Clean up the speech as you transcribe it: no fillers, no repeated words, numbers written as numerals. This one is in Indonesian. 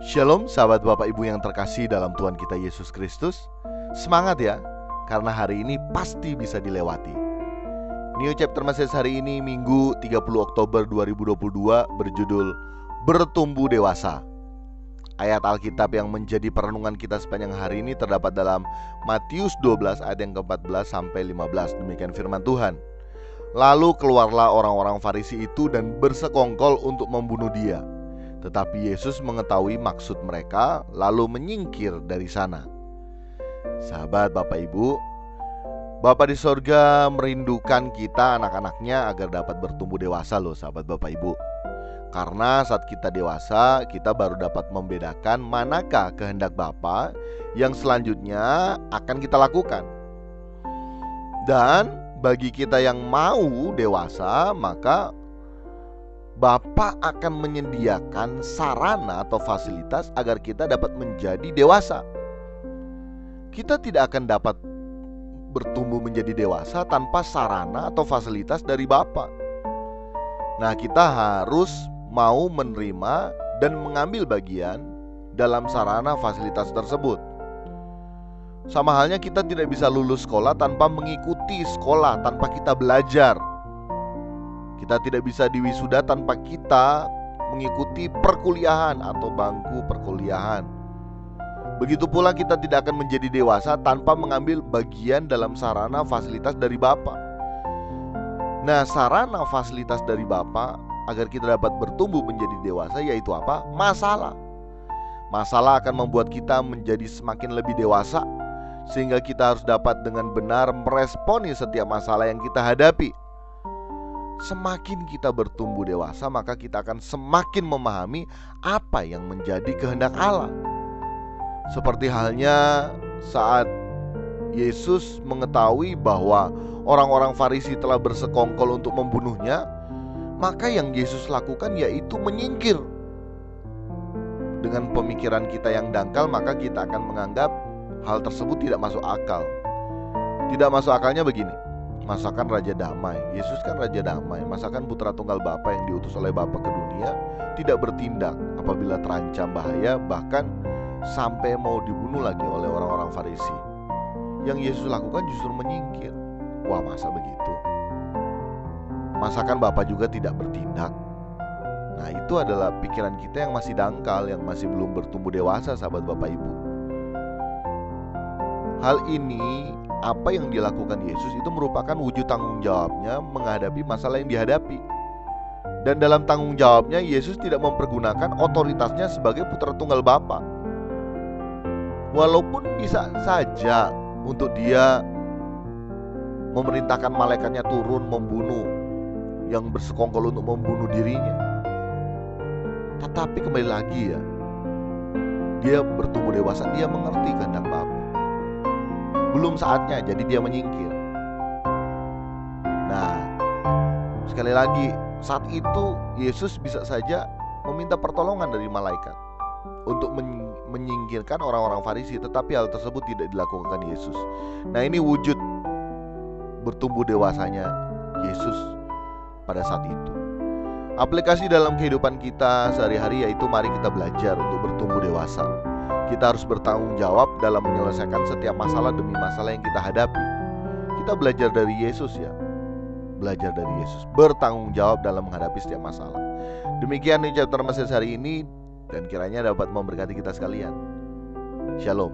Shalom sahabat Bapak Ibu yang terkasih dalam Tuhan kita Yesus Kristus. Semangat ya, karena hari ini pasti bisa dilewati. New Chapter Message hari ini Minggu 30 Oktober 2022 berjudul Bertumbuh Dewasa. Ayat Alkitab yang menjadi perenungan kita sepanjang hari ini terdapat dalam Matius 12 ayat yang ke-14 sampai 15. Demikian firman Tuhan. Lalu keluarlah orang-orang Farisi itu dan bersekongkol untuk membunuh dia. Tetapi Yesus mengetahui maksud mereka, lalu menyingkir dari sana. Sahabat Bapak Ibu, Bapa di sorga merindukan kita anak-anaknya agar dapat bertumbuh dewasa loh sahabat Bapak Ibu. Karena saat kita dewasa, kita baru dapat membedakan manakah kehendak Bapa yang selanjutnya akan kita lakukan. Dan bagi kita yang mau dewasa, maka Bapa akan menyediakan sarana atau fasilitas agar kita dapat menjadi dewasa. Kita tidak akan dapat bertumbuh menjadi dewasa tanpa sarana atau fasilitas dari Bapa. Nah, kita harus mau menerima dan mengambil bagian dalam sarana fasilitas tersebut. Sama halnya kita tidak bisa lulus sekolah tanpa mengikuti sekolah, tanpa kita belajar. Kita tidak bisa diwisuda tanpa kita mengikuti perkuliahan atau bangku perkuliahan. Begitu pula kita tidak akan menjadi dewasa tanpa mengambil bagian dalam sarana fasilitas dari Bapa. Nah, sarana fasilitas dari Bapa agar kita dapat bertumbuh menjadi dewasa yaitu apa? Masalah. Masalah akan membuat kita menjadi semakin lebih dewasa, sehingga kita harus dapat dengan benar meresponi setiap masalah yang kita hadapi. Semakin kita bertumbuh dewasa, maka kita akan semakin memahami apa yang menjadi kehendak Allah. Seperti halnya saat Yesus mengetahui bahwa orang-orang Farisi telah bersekongkol untuk membunuhnya, maka yang Yesus lakukan yaitu menyingkir. Dengan pemikiran kita yang dangkal, maka kita akan menganggap hal tersebut tidak masuk akal. Tidak masuk akalnya begini. Masakan Raja Damai, Yesus kan Raja Damai. Masakan Putra Tunggal Bapa yang diutus oleh Bapa ke dunia tidak bertindak apabila terancam bahaya, bahkan sampai mau dibunuh lagi oleh orang-orang Farisi. Yang Yesus lakukan justru menyingkir. Wah, masa begitu? Masakan Bapa juga tidak bertindak? Nah, itu adalah pikiran kita yang masih dangkal, yang masih belum bertumbuh dewasa sahabat Bapak Ibu. Hal ini, apa yang dilakukan Yesus itu merupakan wujud tanggung jawabnya menghadapi masalah yang dihadapi. Dan dalam tanggung jawabnya, Yesus tidak mempergunakan otoritasnya sebagai putra tunggal Bapa. Walaupun bisa saja untuk dia memerintahkan malaikatnya turun membunuh yang bersekongkol untuk membunuh dirinya. Tetapi kembali lagi ya, dia bertumbuh dewasa, dia mengerti kehendak Bapa. Belum saatnya, jadi dia menyingkir. Nah, sekali lagi, saat itu Yesus bisa saja meminta pertolongan dari malaikat untuk menyingkirkan orang-orang Farisi, tetapi hal tersebut tidak dilakukan Yesus. Nah, ini wujud bertumbuh dewasanya Yesus pada saat itu. Aplikasi dalam kehidupan kita sehari-hari yaitu mari kita belajar untuk bertumbuh dewasa. Kita harus bertanggung jawab dalam menyelesaikan setiap masalah demi masalah yang kita hadapi. Kita belajar dari Yesus ya. Belajar dari Yesus, bertanggung jawab dalam menghadapi setiap masalah. Demikian New Chapter Message hari ini, dan kiranya dapat memberkati kita sekalian. Shalom.